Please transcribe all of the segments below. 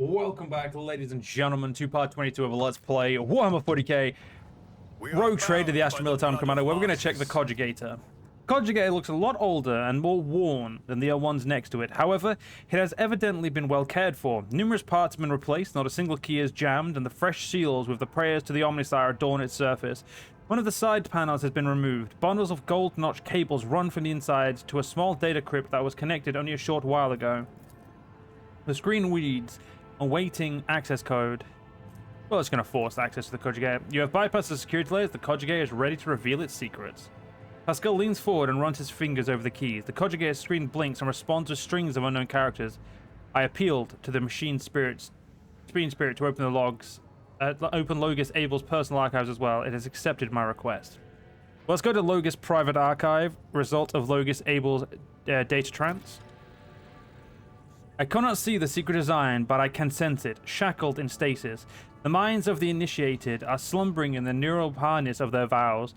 Welcome back, ladies and gentlemen, to part 22 of a Let's Play Warhammer 40k Rogue Trade to the Astra Militarum Commander, where we're going to check the Conjugator. Conjugator looks a lot older and more worn than the ones next to it. However, it has evidently been well cared for. Numerous parts have been replaced, not a single key is jammed, and the fresh seals with the prayers to the Omnissiah adorn its surface. One of the side panels has been removed. Bundles of gold-notched cables run from the inside to a small data crypt that was connected only a short while ago. The screen reads, awaiting access code. Well, it's going to force access to the Conjugator. You have bypassed the security layers. The Conjugator is ready to reveal its secrets. Pascal leans forward and runs his fingers over the keys. The Conjugator screen blinks and responds to strings of unknown characters. I appealed to the machine spirit to open the logs, open Logus Abel's personal archives as well. It has accepted my request. Well, let's go to Logus private archive. Result of Logus Abel's data trance. I cannot see the secret design, but I can sense it, shackled in stasis. The minds of the initiated are slumbering in the neural harness of their vows.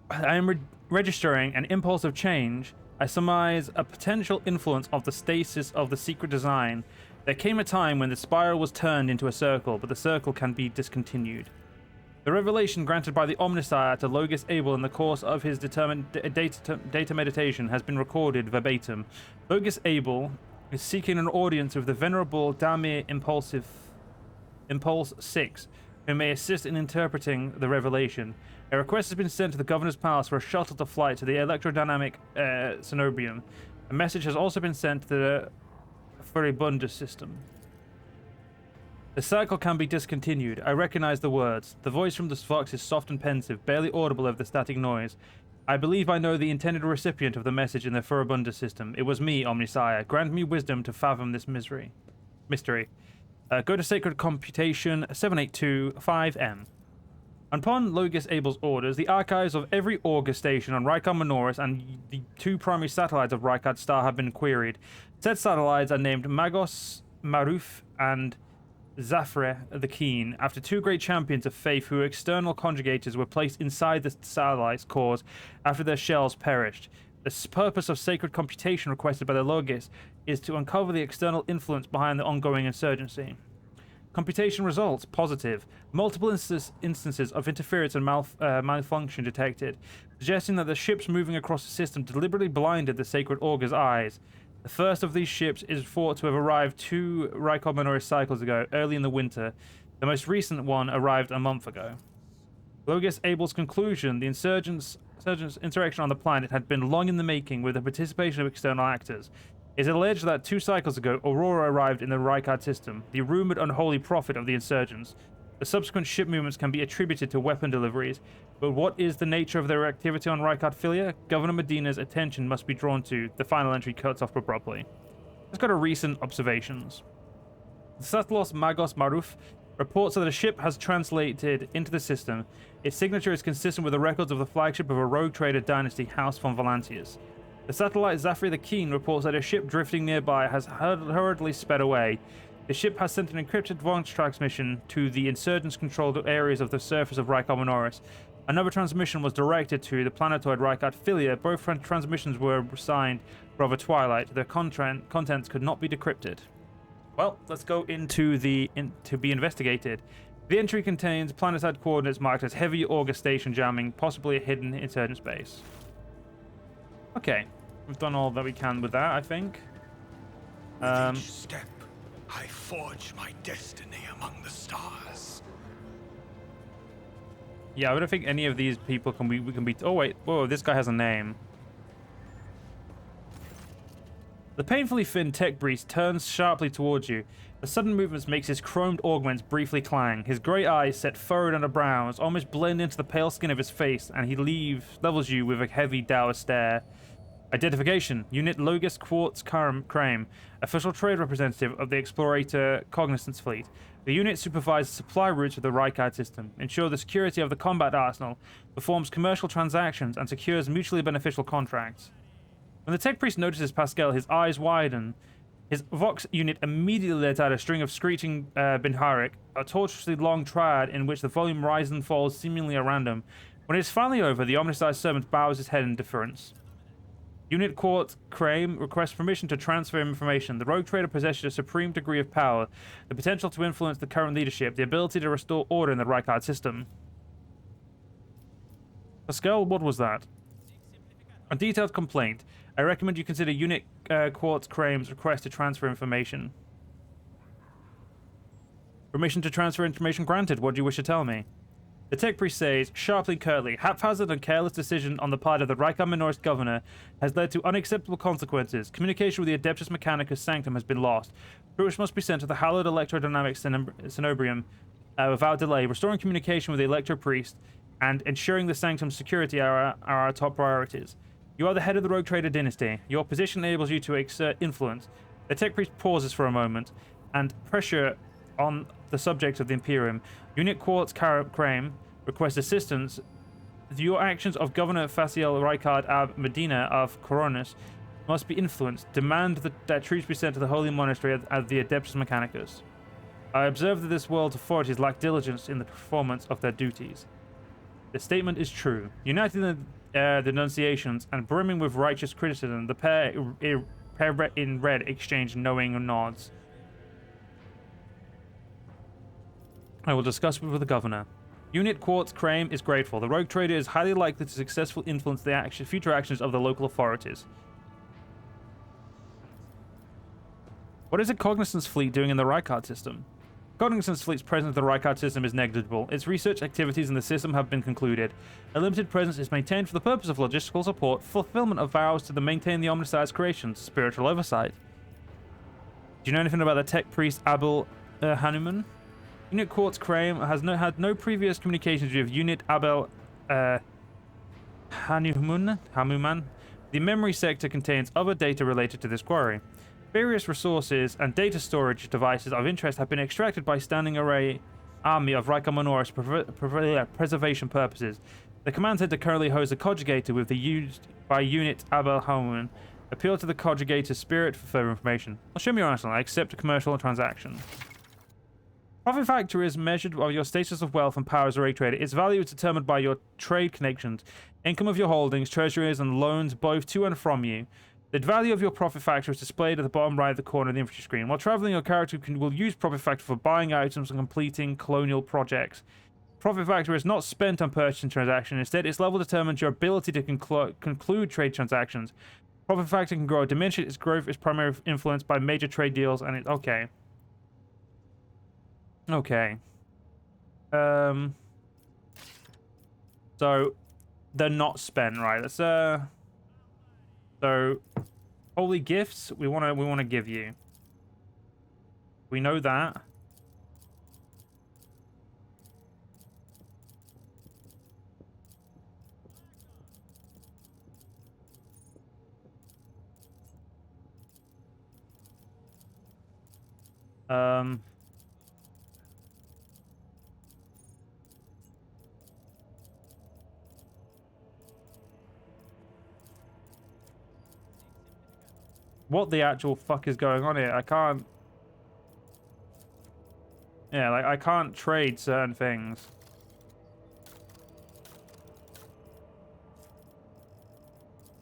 I am registering an impulse of change. I surmise a potential influence of the stasis of the secret design. There came a time when the spiral was turned into a circle, but the circle can be discontinued. The revelation granted by the Omnissiah to Logus Abel in the course of his determined data meditation has been recorded verbatim. Logus Abel is seeking an audience with the venerable Damir Impulse 6, who may assist in interpreting the revelation. A request has been sent to the Governor's Palace for a shuttle to flight to the electrodynamic Cenobium. A message has also been sent to the Furibundus system. The cycle can be discontinued. I recognize the words. The voice from the Sphinx is soft and pensive, barely audible over the static noise. I believe I know the intended recipient of the message in the Furibundus system. It was me, Omnissiah. Grant me wisdom to fathom this mystery. Go to Sacred Computation 7825M. Upon Logus Abel's orders, the archives of every Augur station on Rykard Minoris and the two primary satellites of Rykard Star have been queried. Said satellites are named Magos Maruf and Zafre the Keen, after two great champions of faith whose external conjugators were placed inside the satellite's cores after their shells perished. The purpose of sacred computation requested by the Logus is to uncover the external influence behind the ongoing insurgency. Computation results positive. Multiple instances of interference and malfunction detected, suggesting that the ships moving across the system deliberately blinded the sacred Augur's eyes. The first of these ships is thought to have arrived 2 Rykard Minoris cycles ago, early in the winter. The most recent one arrived a month ago. Logus Abel's conclusion, the insurgents' insurrection on the planet had been long in the making with the participation of external actors. It is alleged that 2 cycles ago, Aurora arrived in the Rykard system, the rumored unholy prophet of the insurgents. The subsequent ship movements can be attributed to weapon deliveries, but what is the nature of their activity on Rykard Filia? Governor Medina's attention must be drawn to. The final entry cuts off abruptly. Let's go to recent observations. The Satellos Magos Maruf reports that a ship has translated into the system. Its signature is consistent with the records of the flagship of a rogue trader dynasty, House von Volantius. The satellite Zafri the Keen reports that a ship drifting nearby has hurriedly sped away. The ship has sent an encrypted voice transmission to the insurgents-controlled areas of the surface of Rykard Minoris. Another transmission was directed to the planetoid Rykard Filia. Both transmissions were signed Brother Twilight. Their contents could not be decrypted. Well, let's go into to be investigated. The entry contains planetside coordinates marked as heavy Augur station jamming, possibly a hidden insurgent base. Okay, we've done all that we can with that, I think. With each step, I forge my destiny among the stars. Yeah, I don't think any of these people can we can beat. Oh wait, whoa, this guy has a name. The painfully thin tech priest turns sharply towards you. The sudden movements makes his chromed augments briefly clang. His grey eyes set furrowed under brows, almost blend into the pale skin of his face, and he levels you with a heavy dour stare. Identification: Unit Logus Quartz Crame, official trade representative of the Explorator Cognizance Fleet. The unit supervises supply routes of the Rykard system, ensures the security of the combat arsenal, performs commercial transactions, and secures mutually beneficial contracts. When the tech priest notices Pascal, his eyes widen. His Vox unit immediately lets out a string of screeching Binharik, a tortuously long triad in which the volume rises and falls seemingly at random. When it is finally over, the Omnissiah servant bows his head in deference. Unit Court Crane requests permission to transfer information. The rogue trader possesses a supreme degree of power, the potential to influence the current leadership, the ability to restore order in the Reichard system. Pascal, what was that? A detailed complaint. I recommend you consider Unit Court Crane's request to transfer information. Permission to transfer information granted. What do you wish to tell me? The tech priest says, sharply curtly, haphazard and careless decision on the part of the Reichard Minorist governor has led to unacceptable consequences. Communication with the Adeptus Mechanicus Sanctum has been lost, which must be sent to the hallowed electrodynamic Cenobrium without delay. Restoring communication with the Electro Priest and ensuring the Sanctum's security are our top priorities. You are the head of the Rogue Trader dynasty. Your position enables you to exert influence. The tech priest pauses for a moment, and pressure on the subjects of the Imperium. Unit Quartz Crane requests assistance. Your actions of Governor Faciel Reichard ab Medina of Koronus must be influenced. Demand that troops be sent to the Holy Monastery at the Adeptus Mechanicus. I observe that this world's authorities lack diligence in the performance of their duties. The statement is true. United in the denunciations and brimming with righteous criticism, the pair in red exchange knowing nods. I will discuss with the governor. Unit Quartz Crane is grateful. The rogue trader is highly likely to successfully influence the future actions of the local authorities. What is a Cognizance fleet doing in the Reichard system? Cognizance fleet's presence in the Reichard system is negligible. Its research activities in the system have been concluded. A limited presence is maintained for the purpose of logistical support, fulfillment of vows to maintain the Omnissiah's creations, spiritual oversight. Do you know anything about the tech priest Abel Hanuman? Unit Quartz Crane has had no previous communications with Unit Abel Hanuman. The memory sector contains other data related to this quarry. Various resources and data storage devices of interest have been extracted by standing array army of Reichard Minoris for preservation purposes. The command center currently hosts a conjugator with the used by Unit Abel Hanuman. Appeal to the conjugator's spirit for further information. I'll show me your arsenal. I accept a commercial transaction. Profit factor is measured by your status of wealth and power as a rogue trader. Its value is determined by your trade connections, income of your holdings, treasuries, and loans both to and from you. The value of your profit factor is displayed at the bottom right of the corner of the infantry screen. While traveling, your character will use profit factor for buying items and completing colonial projects. Profit factor is not spent on purchasing transactions. Instead, its level determines your ability to conclude trade transactions. Profit factor can grow or diminish. Its growth is primarily influenced by major trade deals, and okay. Okay. So they're not spent, right? Let's so holy gifts we wanna give you. We know that. What the actual fuck is going on here? I can't... Yeah, like, I can't trade certain things.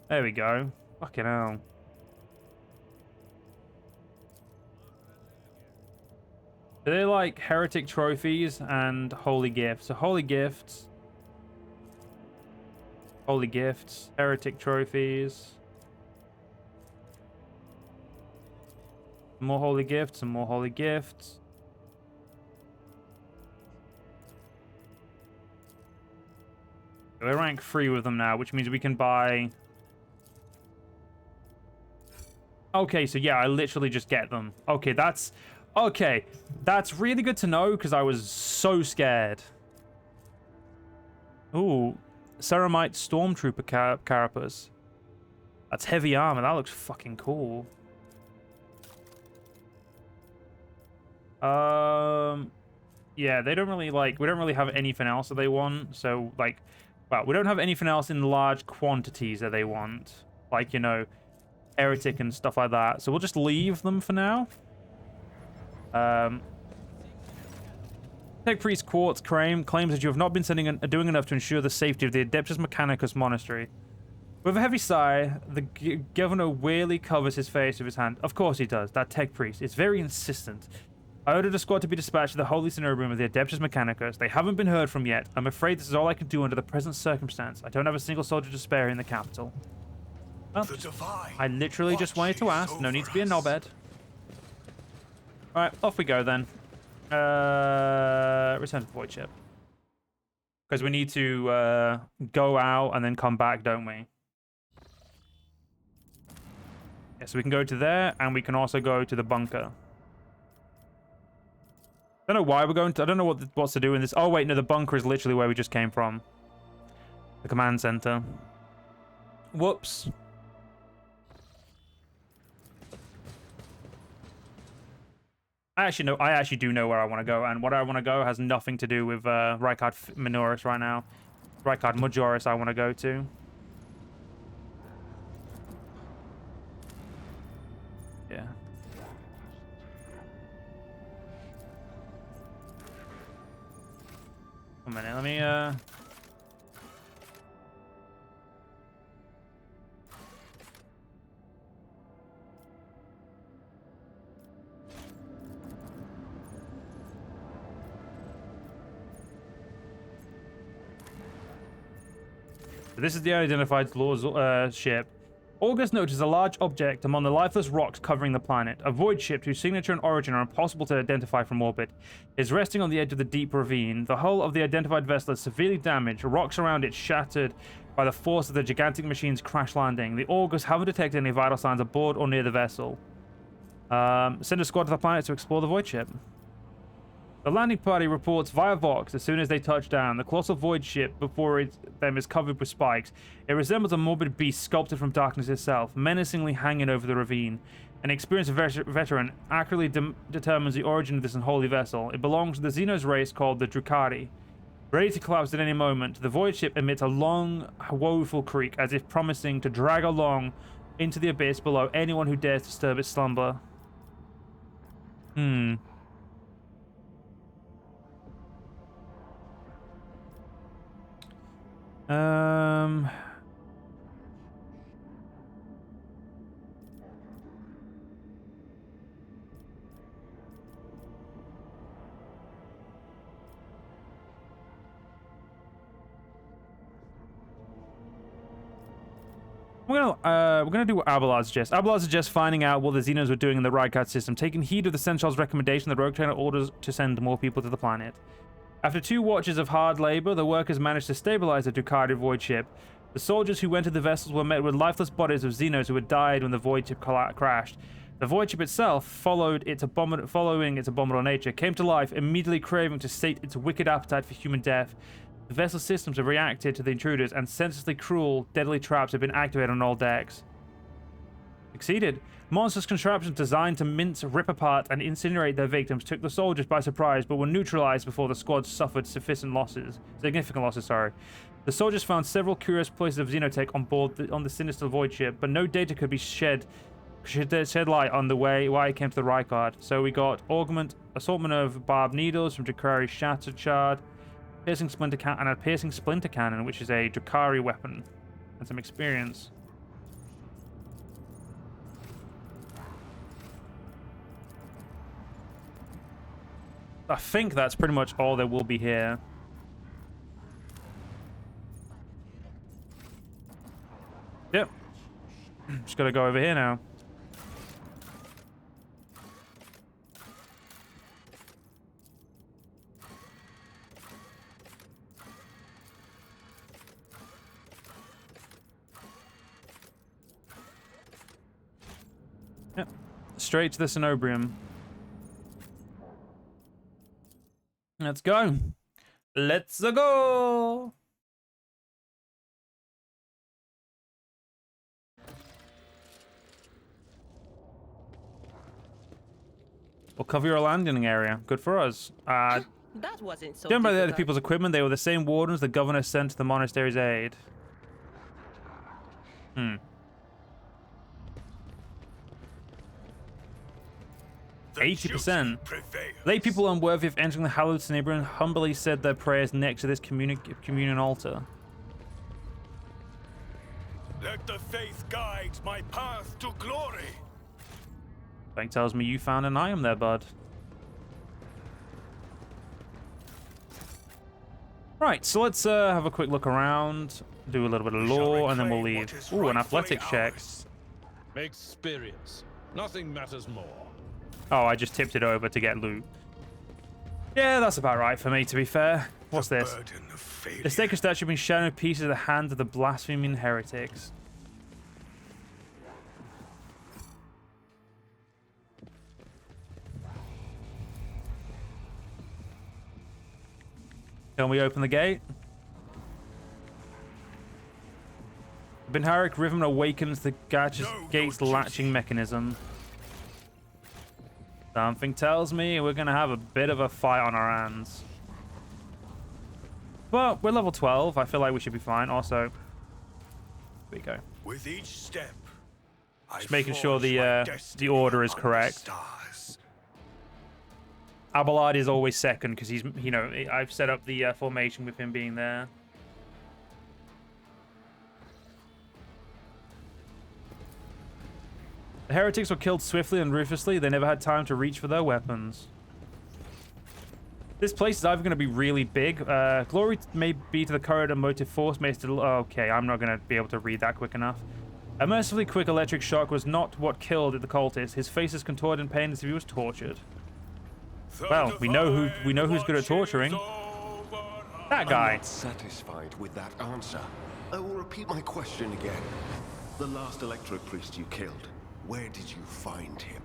There we go. Fucking hell. They're like heretic trophies and holy gifts. So holy gifts, heretic trophies. More holy gifts and more holy gifts. We're rank 3 with them now, which means we can buy... Okay, so yeah, I literally just get them. Okay, that's... Okay, that's really good to know, because I was so scared. Ooh, Ceramite Stormtrooper Carapace. That's heavy armor. That looks fucking cool. Yeah, they don't really like... We don't really have anything else that they want, so, like... Well, we don't have anything else in large quantities that they want. Like, you know, heretic and stuff like that. So we'll just leave them for now. Tech Priest Quartz Crane claims that you have not been doing enough to ensure the safety of the Adeptus Mechanicus Monastery. With a heavy sigh, the governor wearily covers his face with his hand. Of course he does. That tech priest. It's very insistent. I ordered a squad to be dispatched to the Holy Cenobrium of the Adeptus Mechanicus. They haven't been heard from yet. I'm afraid this is all I can do under the present circumstance. I don't have a single soldier to spare in the capital. Well, I literally just wanted to ask. No need to be a knobhead. Alright, off we go then. Return to the Voidship. Because we need to go out and then come back, don't we? Yeah, so we can go to there, and we can also go to the bunker. I don't know why we're going to... I don't know what's to do in this. Oh, wait, no, the bunker is literally where we just came from. The command center. Whoops. I actually do know where I want to go, and what I want to go has nothing to do with Rykard Minoris right now. Rykard Majoris I want to go to. Yeah. One minute, let me This is the unidentified Lord's ship. August noticed a large object among the lifeless rocks covering the planet. A void ship whose signature and origin are impossible to identify from orbit. It is resting on the edge of the deep ravine. The hull of the identified vessel is severely damaged. Rocks around it shattered by the force of the gigantic machine's crash landing. The August haven't detected any vital signs aboard or near the vessel. Send a squad to the planet to explore the void ship. The landing party reports via Vox as soon as they touch down. The colossal void ship before them is covered with spikes. It resembles a morbid beast sculpted from darkness itself, menacingly hanging over the ravine. An experienced veteran accurately determines the origin of this unholy vessel. It belongs to the Xenos race called the Drukhari. Ready to collapse at any moment, the void ship emits a long, woeful creak as if promising to drag along into the abyss below anyone who dares disturb its slumber. We're gonna do what Abelard suggests. Abelard suggests finding out what the Xenos were doing in the Rykard system, taking heed of the Seneschal's recommendation that Rogue Trainer orders to send more people to the planet. After 2 watches of hard labor, the workers managed to stabilize the Drukhari void ship. The soldiers who entered the vessels were met with lifeless bodies of Xenos who had died when the void ship crashed. The void ship itself, following its abominable nature, came to life, immediately craving to sate its wicked appetite for human death. The vessel systems have reacted to the intruders, and senselessly cruel, deadly traps have been activated on all decks. Succeeded. Monstrous contraptions designed to mince, rip apart, and incinerate their victims took the soldiers by surprise, but were neutralized before the squad suffered significant losses. The soldiers found several curious places of xenotech on board on the sinister void ship, but no data could be shed light on the why it came to the Rykard. So we got assortment of barbed needles from Drukhari shattered shard, piercing splinter cannon, and a piercing splinter cannon, which is a Drukhari weapon, and some experience. I think that's pretty much all there will be here. Yep. Just gotta go over here now. Yep. Straight to the Cenobrium. Let's go. Let's go. We'll cover your landing area. Good for us. That wasn't so Done by the other difficult. people's equipment, they were the same wardens the governor sent to the monastery's aid. 80%. Lay people unworthy of entering the hallowed Cenobrium humbly said their prayers next to this communion altar. The Let the faith guide my path to glory. Bank tells me you found an item there, bud. Right, so let's have a quick look around, do a little bit of lore, and then we'll leave. Ooh, an athletics check. Experience. Nothing matters more. Oh, I just tipped it over to get loot. Yeah, that's about right for me, to be fair. What's this? The sacred statue being shattered in pieces of the hands of the blaspheming heretics. Can we open the gate? The Binharic rhythm awakens the gate's latching mechanism. Something tells me we're going to have a bit of a fight on our hands. But we're level 12. I feel like we should be fine. Also, here we go. With each step, Just making sure the order is correct. Abelard is always second because he's, you know, I've set up the formation with him being there. The heretics were killed swiftly and ruthlessly. They never had time to reach for their weapons. This place is either going to be really big. Glory may be to the current and motive force may still... Okay, I'm not going to be able to read that quick enough. A mercifully quick electric shock was not what killed the cultist. His face is contorted in pain as if he was tortured. Well, we know who's good at torturing. That guy. I'm not satisfied with that answer. I will repeat my question again. The last electric priest you killed, where did you find him?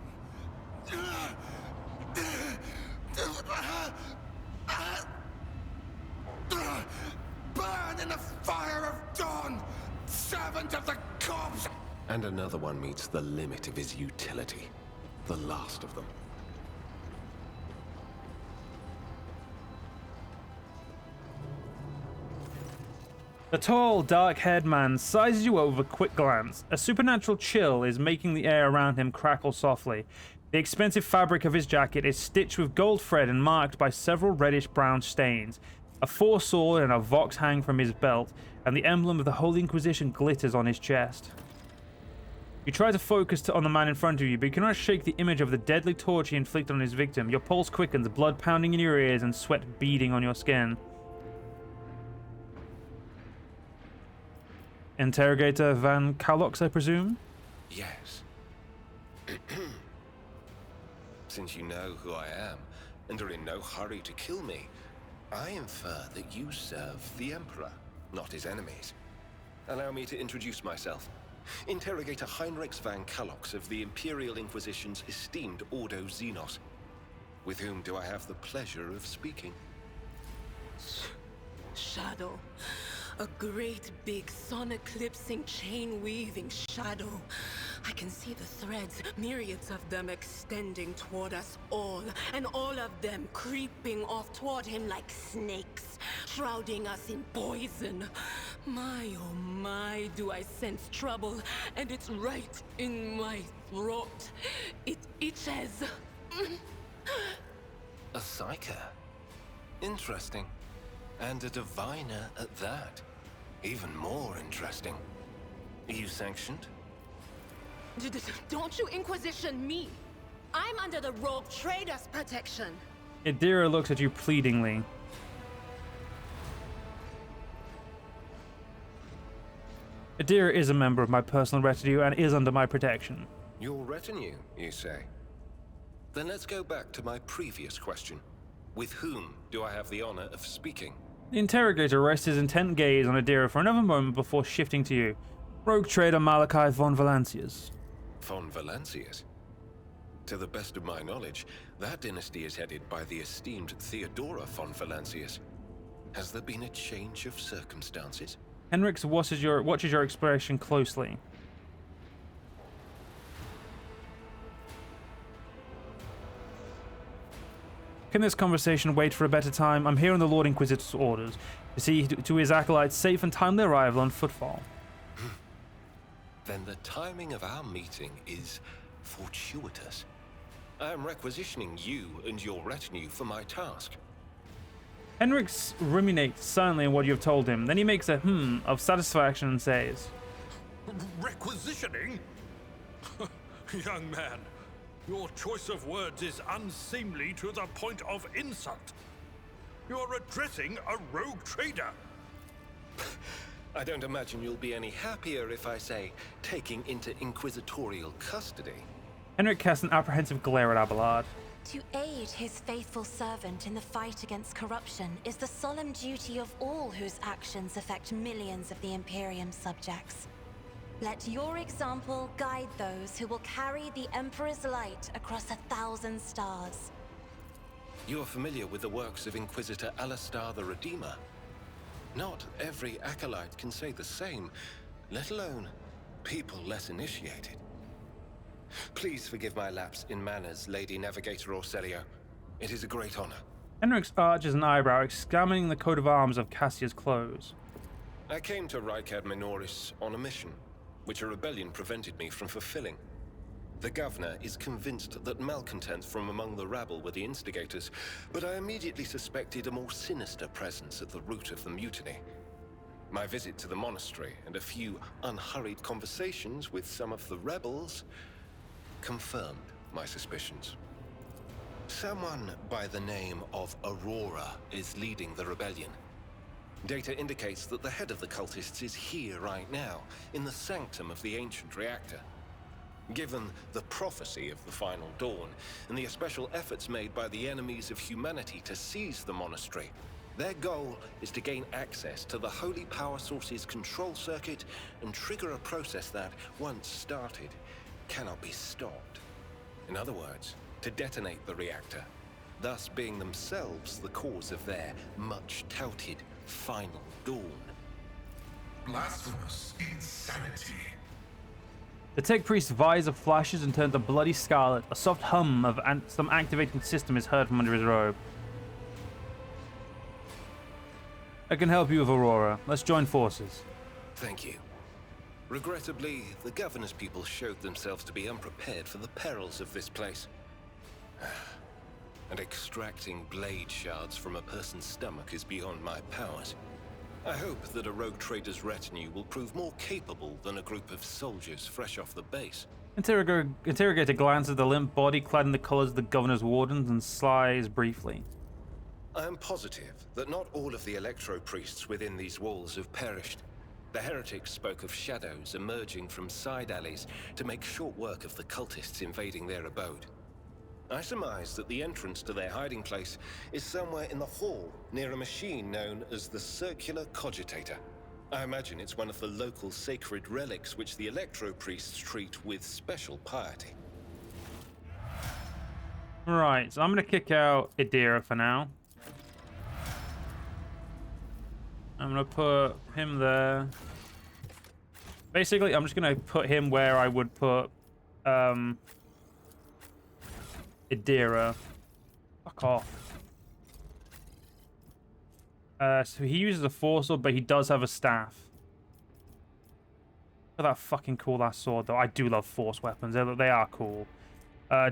Burn in the fire of dawn, servant of the corpse. And another one meets the limit of his utility. The last of them. The tall, dark-haired man sizes you up with a quick glance. A supernatural chill is making the air around him crackle softly. The expensive fabric of his jacket is stitched with gold thread and marked by several reddish-brown stains. A foresword and a vox hang from his belt, and the emblem of the Holy Inquisition glitters on his chest. You try to focus on the man in front of you, but you cannot shake the image of the deadly torture he inflicted on his victim. Your pulse quickens, blood pounding in your ears and sweat beading on your skin. Interrogator Van Kalox, I presume? Yes. Since you know who I am, and are in no hurry to kill me, I infer that you serve the Emperor, not his enemies. Allow me to introduce myself. Interrogator Heinrich Van Kalox of the Imperial Inquisition's esteemed Ordo Xenos. With whom do I have the pleasure of speaking? Shadow. A great big sun-eclipsing, chain-weaving shadow. I can see the threads, myriads of them extending toward us all, and all of them creeping off toward him like snakes, shrouding us in poison. My, oh my, do I sense trouble, and it's right in my throat. It itches. A psyker. Interesting. And a diviner at that. Even more interesting. Are you sanctioned? Don't you Inquisition me! I'm under the rogue trader's protection. Idira looks at you pleadingly. Idira is a member of my personal retinue and is under my protection. Your retinue, you say? Then let's go back to my previous question. With whom do I have the honor of speaking? The interrogator rests his intent gaze on Idira for another moment before shifting to you. Rogue trader Malachi von Valancius. Von Valancius? To the best of my knowledge, that dynasty is headed by the esteemed Theodora von Valancius. Has there been a change of circumstances? Henrix watches your expression closely. Can this conversation wait for a better time? I'm here on the Lord Inquisitor's orders to see to his acolytes safe and timely arrival on footfall. Then the timing of our meeting is fortuitous. I am requisitioning you and your retinue for my task. Henrix ruminates silently on what you have told him. Then he makes a of satisfaction and says, Requisitioning? Young man, your choice of words is unseemly to the point of insult. You're addressing a rogue trader. I don't imagine you'll be any happier if I say taking into inquisitorial custody. Henrik casts an apprehensive glare at Abelard. To aid his faithful servant in the fight against corruption is the solemn duty of all whose actions affect millions of the Imperium subjects. Let your example guide those who will carry the Emperor's light across 1,000 stars. You are familiar with the works of Inquisitor Alistar the Redeemer. Not every acolyte can say the same, let alone people less initiated. Please forgive my lapse in manners, Lady Navigator Orselio. It is a great honor. Henrik arches an eyebrow, examining the coat of arms of Cassia's clothes. I came to Rykad Minoris on a mission, which a rebellion prevented me from fulfilling. The governor is convinced that malcontents from among the rabble were the instigators, but I immediately suspected a more sinister presence at the root of the mutiny. My visit to the monastery and a few unhurried conversations with some of the rebels confirmed my suspicions. Someone by the name of Aurora is leading the rebellion. Data indicates that the head of the cultists is here right now, in the sanctum of the ancient reactor. Given the prophecy of the final dawn, and the special efforts made by the enemies of humanity to seize the monastery, their goal is to gain access to the holy power source's control circuit and trigger a process that, once started, cannot be stopped. In other words, to detonate the reactor, thus being themselves the cause of their much-touted final dawn. Blasphemous insanity. The tech priest's visor flashes and turns a bloody scarlet. A soft hum of some activating system is heard from under his robe. I can help you with Aurora. Let's join forces. Thank you. Regrettably, the governor's people showed themselves to be unprepared for the perils of this place. And extracting blade shards from a person's stomach is beyond my powers. I hope that a rogue trader's retinue will prove more capable than a group of soldiers fresh off the base. Interrogator glances at the limp body clad in the colors of the governor's wardens and sighs briefly. I am positive that not all of the electro-priests within these walls have perished. The heretics spoke of shadows emerging from side alleys to make short work of the cultists invading their abode. I surmise that the entrance to their hiding place is somewhere in the hall, near a machine known as the Circular Cogitator. I imagine it's one of the local sacred relics which the electro-priests treat with special piety. Right, so I'm going to kick out Idira for now. I'm going to put him there. Basically, I'm just going to put him where I would put Idira. Fuck off. So he uses a force sword, but he does have a staff. Look at that fucking cool ass sword, though. I do love force weapons. They are cool.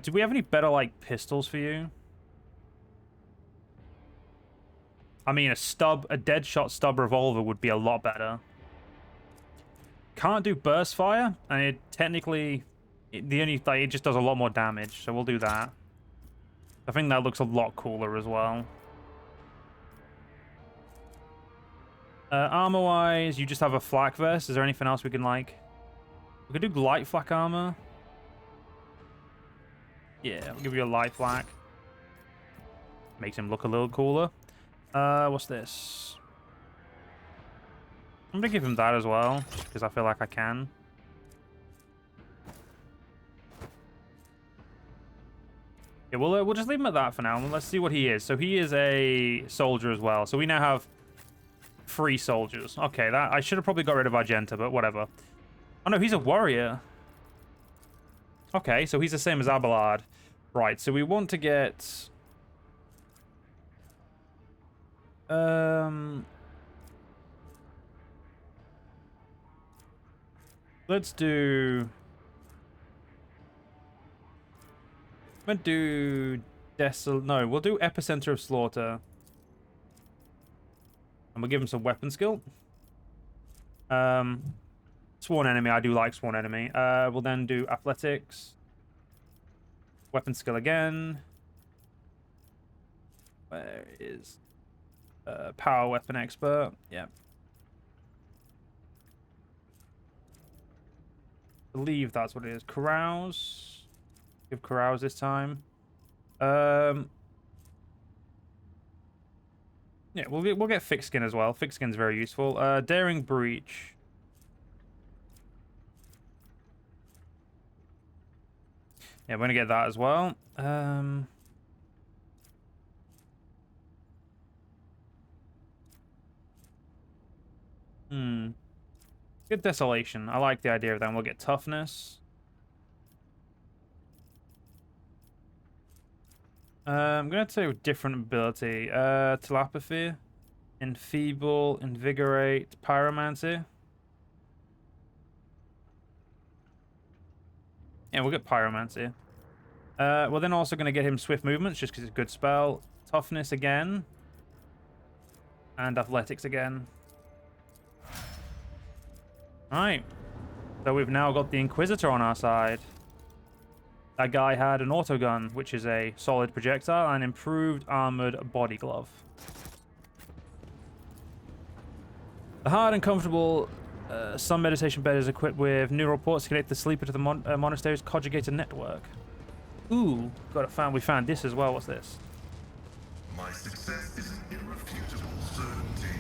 Do we have any better, like, pistols for you? I mean, a dead shot stub revolver would be a lot better. Can't do burst fire, and it technically, it just does a lot more damage, so we'll do that. I think that looks a lot cooler as well. Armor-wise, you just have a flak vest. Is there anything else we can, like... We could do light flak armor. Yeah, I'll give you a light flak. Makes him look a little cooler. What's this? I'm gonna give him that as well, just because I feel like I can. Yeah, we'll just leave him at that for now, and let's see what he is. So he is a soldier as well. So we now have 3 soldiers. Okay, that I should have probably got rid of Argenta, but whatever. Oh no, he's a warrior. Okay, so he's the same as Abelard. Right, so we want to get... Let's do... I'm gonna do... No, we'll do Epicenter of Slaughter. And we'll give him some weapon skill. Sworn enemy. I do like sworn enemy. We'll then do athletics. Weapon skill again. Where is power weapon expert? Yeah. I believe that's what it is. Carouse. Give carouse this time. Yeah, we'll get thick skin as well. Thick skin's very useful. Daring breach. Yeah, we're gonna get that as well. Good desolation. I like the idea of that. We'll get toughness. I'm gonna say a different ability. Telepathy, enfeeble, invigorate, pyromancy. Yeah, we'll get pyromancy. We're then also gonna get him swift movements just because it's a good spell. Toughness again, and athletics again. Alright, so we've now got the Inquisitor on our side. That guy had an autogun, which is a solid projectile, and improved armored body glove. The hard and comfortable some meditation bed is equipped with neural ports to connect the sleeper to the monastery's conjugated network. Ooh, we found this as well. What's this? My success is an irrefutable certainty.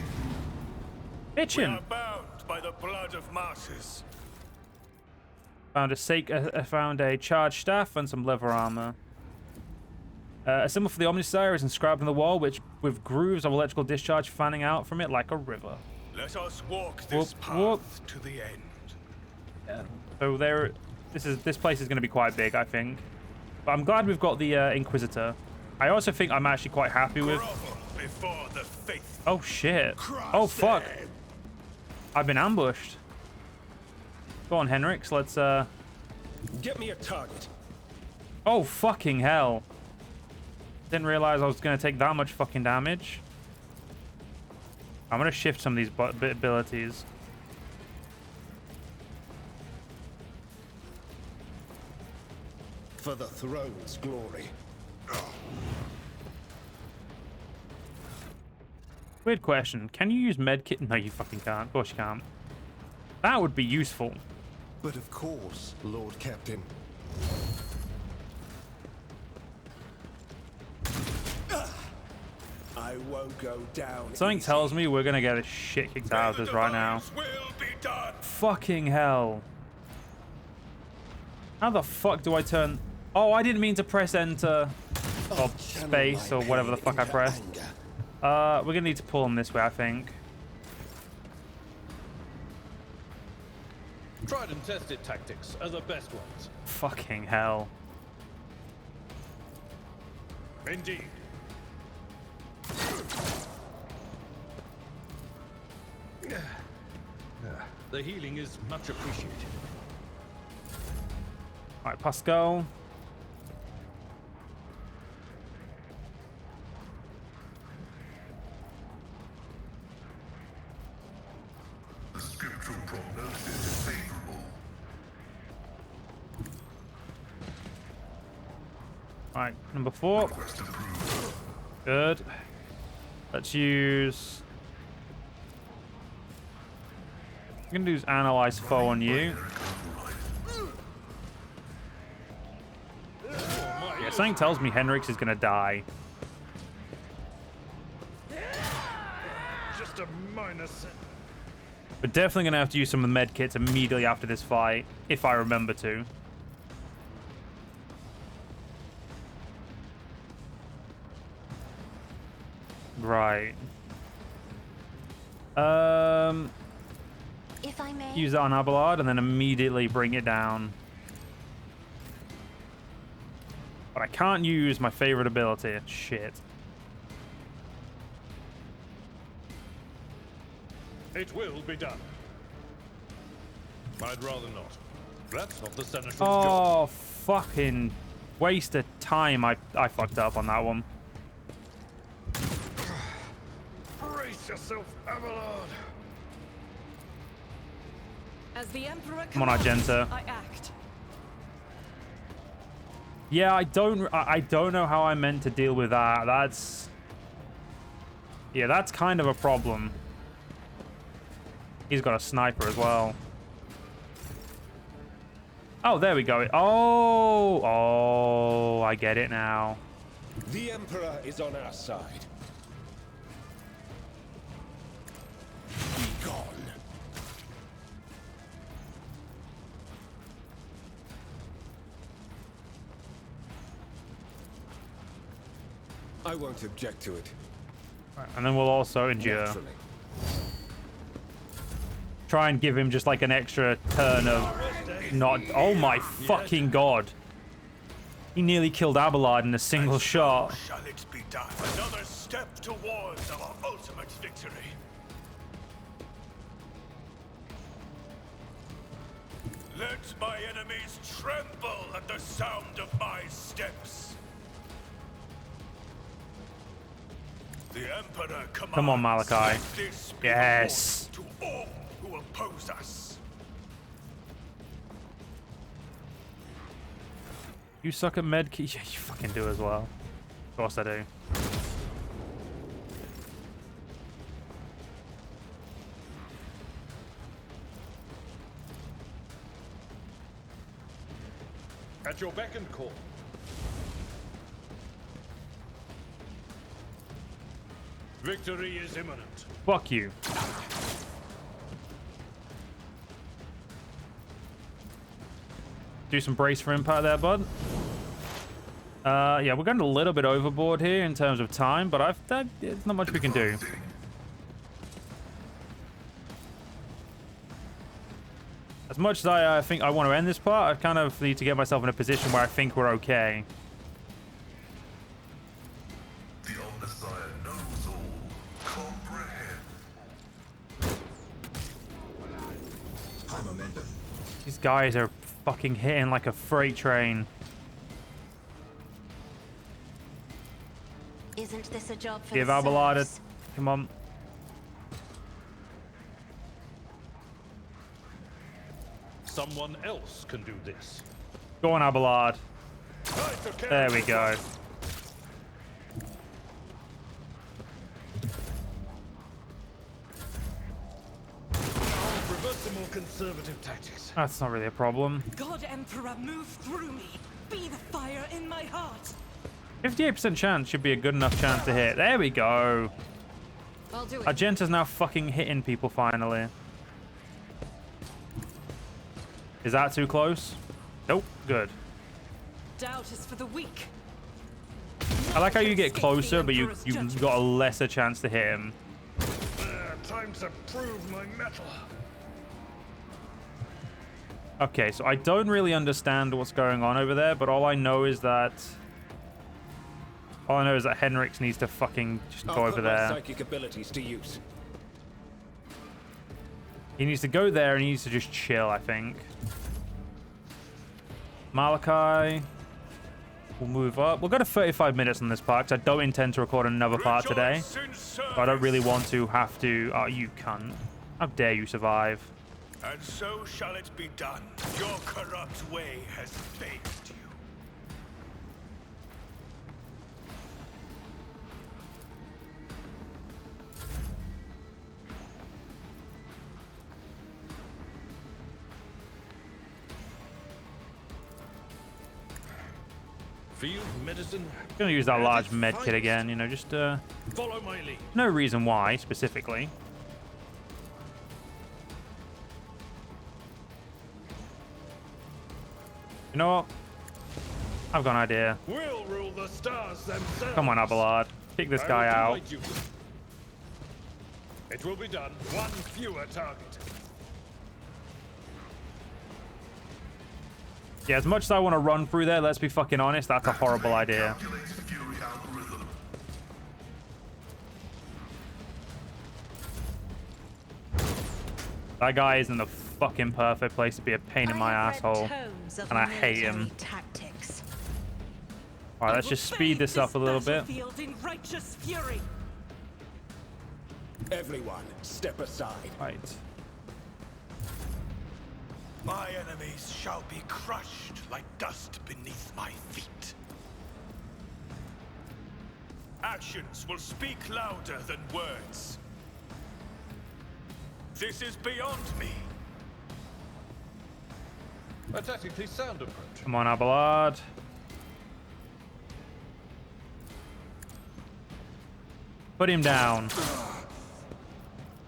Bitchin'. We are bound by the blood of martyrs. Found a charged staff and some leather armor. A symbol for the Omnissiah is inscribed on the wall, which with grooves of electrical discharge fanning out from it like a river. Let us walk this path Whoop. to the end. Yeah. So this place is going to be quite big, I think. But I'm glad we've got the Inquisitor. I also think I'm actually quite happy with. Grovel before the faith. Oh shit! Oh fuck! I've been ambushed. Go on, Henrix. Let's Get me a target. Oh fucking hell! Didn't realize I was going to take that much fucking damage. I'm going to shift some of these abilities. For the throne's glory. Weird question. Can you use medkit? No, you fucking can't. Of course you can't. That would be useful. But of course, Lord Captain. I won't go down. Something easy. tells me we're going to get a shit kicked out of this right now. Will be done. Fucking hell. How the fuck do I turn... Oh, I didn't mean to press enter. Or space, or whatever the fuck I pressed. We're going to need to pull him this way, I think. Tried and tested tactics are the best ones. Fucking hell. Indeed. The healing is much appreciated. Alright, Pascal. The scriptural prognosis is favorable. Alright, number 4. Quest approved. Good. Let's use... I'm going to use Analyze Foe on you. Yeah, something tells me Henrix is going to die. Just a minor sin. We're definitely going to have to use some of the med kits immediately after this fight, if I remember to. Right. If I may. Use that on Abelard and then immediately bring it down. But I can't use my favorite ability. Shit. It will be done. I'd rather not. That's not the senator's Oh, job. fucking waste of time. I fucked up on that one. Brace yourself, Abelard. As the Emperor Come on, Argenta. I act. Yeah, I don't know how I meant to deal with that. Yeah, that's kind of a problem. He's got a sniper as well. Oh, there we go. Oh, I get it now. The Emperor is on our side. Be gone. I won't object to it. And then we'll also endure. Naturally. Try and give him just like an extra turn of not. Oh my fucking god. He nearly killed Abelard in a single shot. Shall it be done? Another step towards our ultimate victory. Let my enemies tremble at the sound of my steps. The Emperor commands. Come on, Malachi. This be Yes. the warning to all who oppose us. You suck at medkit. Yeah, you fucking do as well. Of course I do. At your beck and call. Victory is imminent. Fuck you. Do some brace for impact there, bud. Yeah, we're going a little bit overboard here in terms of time, but there's not much we can do. As much as I think I want to end this part, I kind of need to get myself in a position where I think we're okay. The Omnissiah knows all. Comprehend. High momentum. These guys are fucking hitting like a freight train. Isn't this a job for Give the Abelard a... serfs? Come on. Someone else can do this. Go on, Abelard. There we go. Revert to more conservative tactics. That's not really a problem. God Emperor, move through me. Be the fire in my heart. 58% chance should be a good enough chance to hit. There we go. I'll do it. Argenta's now fucking hitting people finally. Is that too close? Nope. Good. Doubt is for the weak. I like how you get closer, but you've got a lesser chance to hit him. Time to prove my mettle. Okay, so I don't really understand what's going on over there, but all I know is that Henrix needs to fucking just go over there. Psychic abilities to use. He needs to go there and he needs to just chill, I think. Malachi will move up. We'll go to 35 minutes on this part because I don't intend to record another part today. I don't really want to have to... Oh, you cunt. How dare you survive? And so shall it be done. Your corrupt way has failed you. Field medicine. Gonna use that large med kit again, you know, just Follow my lead. no reason why specifically. You know what? I've got an idea. We'll rule the stars themselves. Come on, Abelard. Kick this guy I will do out. my duty. It will be done. One fewer target. Yeah, as much as I want to run through there, let's be fucking honest, that's a horrible idea. Calculates Fury algorithm. That guy is in the fucking perfect place to be a pain in my asshole. And I hate him. Tactics. Alright, let's just speed this up a little bit. In righteous fury. Everyone, step aside. Right. My enemies shall be crushed like dust beneath my feet. Actions will speak louder than words. This is beyond me. A tactically sound approach. Come on, Abelard. Put him down.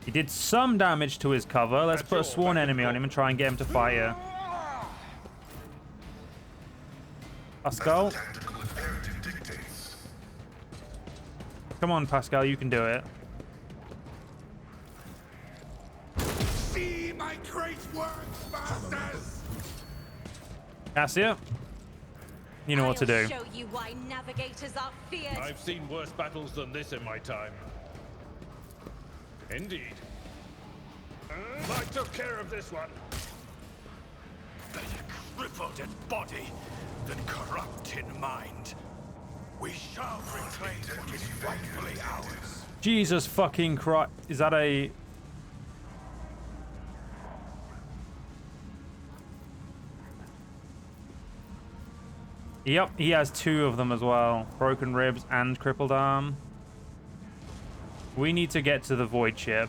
He did some damage to his cover. Let's put a sworn enemy on him and try and get him to fire. Pascal. Tactical imperative dictates. Come on, Pascal, you can do it. See my great works, masters! Cassia, you know what to do. I'll show you why navigators are feared. I've seen worse battles than this in my time. Indeed. I took care of this one. Better crippled in body than corrupt in mind. We shall reclaim what is rightfully ours. Jesus fucking Christ. Is that a... Yep, he has 2 of them as well. Broken ribs and crippled arm. We need to get to the Voidship.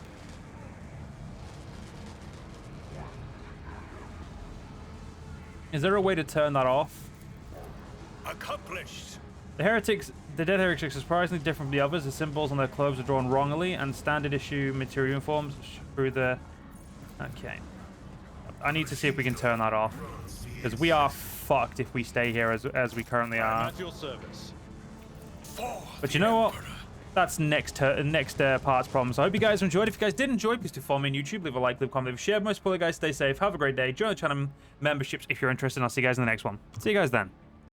Is there a way to turn that off? Accomplished. The dead heretics are surprisingly different from the others. The symbols on their clothes are drawn wrongly, and standard issue material uniforms through the... Okay. I need to see if we can turn that off. Because we are fucked if we stay here as we currently I'm are. at your service. But you know what? That's next part's problem. So I hope you guys enjoyed. If you guys did enjoy, please do follow me on YouTube. Leave a like, leave a comment, leave a share. Most importantly, guys, stay safe. Have a great day. Join the channel memberships if you're interested. And I'll see you guys in the next one. See you guys then.